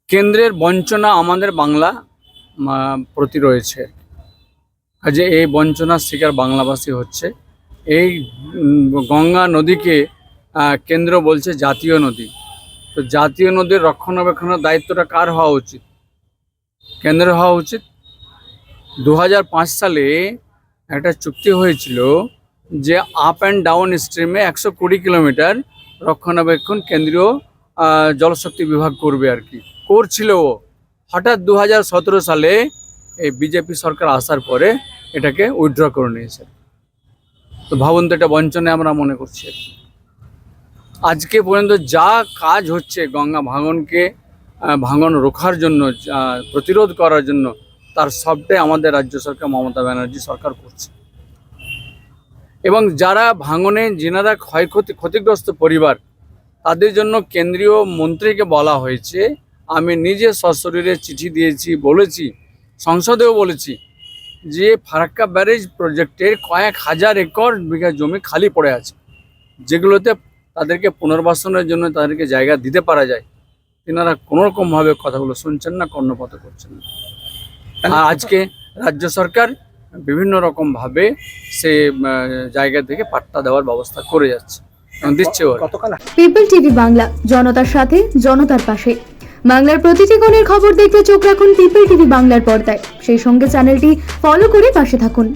কেন্দ্রের বঞ্চনা আমাদের বাংলা প্রতি রয়েছে। কাজে এই বঞ্চনার শিকার বাংলাভাষী হচ্ছে। এই গঙ্গা নদীকে কেন্দ্র বলছে জাতীয় নদী। তো জাতীয় নদীর রক্ষণাবেক্ষণের দায়িত্বটা কার হওয়া উচিত? কেন্দ্রের হওয়া উচিত। 2005 সালে একটা চুক্তি হয়েছিল যে আপ অ্যান্ড ডাউন স্ট্রিমে 120 কিলোমিটার রক্ষণাবেক্ষণ কেন্দ্রীয় জলশক্তি বিভাগ করবে আর কি, করছিল। হঠাৎ 2017 সালে এই বিজেপি সরকার আসার পরে এটাকে উইথড্র করে নিয়েছে। তো ভাবুন তো, এটা বঞ্চনে আমরা মনে করছি। আজকে পর্যন্ত যা কাজ হচ্ছে গঙ্গা ভাঙন রোখার জন্য, প্রতিরোধ করার জন্য, তার সবটাই আমাদের রাজ্য সরকার মমতা ব্যানার্জি সরকার করছে। এবং যারা ভাঙনে যেনারা ক্ষতিগ্রস্ত পরিবার, তাদের জন্য কেন্দ্রীয় মন্ত্রীকে বলা হয়েছে, আমি নিজে সশরীরে চিঠি দিয়েছি, বলেছি, সংসদেও বলেছি যে ফারাক্কা ব্যারেজ প্রজেক্টের কয়েক হাজার একর বিঘা জমি খালি পড়ে আছে, যেগুলোতে তাদেরকে পুনর্বাসনের জন্য তাদেরকে জায়গা দিতে পারা যায়। তেনারা কোনোরকমভাবে কথাগুলো শুনছেন না, কর্ণপাত করছেন না। আর আজকে রাজ্য সরকার বিভিন্ন রকমভাবে সে জায়গা থেকে পাট্টা দেওয়ার ব্যবস্থা করে যাচ্ছে, দিচ্ছে। পিপল টিভি বাংলা, জনতার সাথে জনতার পাশে। বাংলার প্রতিটি কোণের খবর দেখতে চোখ রাখুন পিপল টিভি বাংলার পর্দায়। সেই সঙ্গে চ্যানেলটি ফলো করে পাশে থাকুন।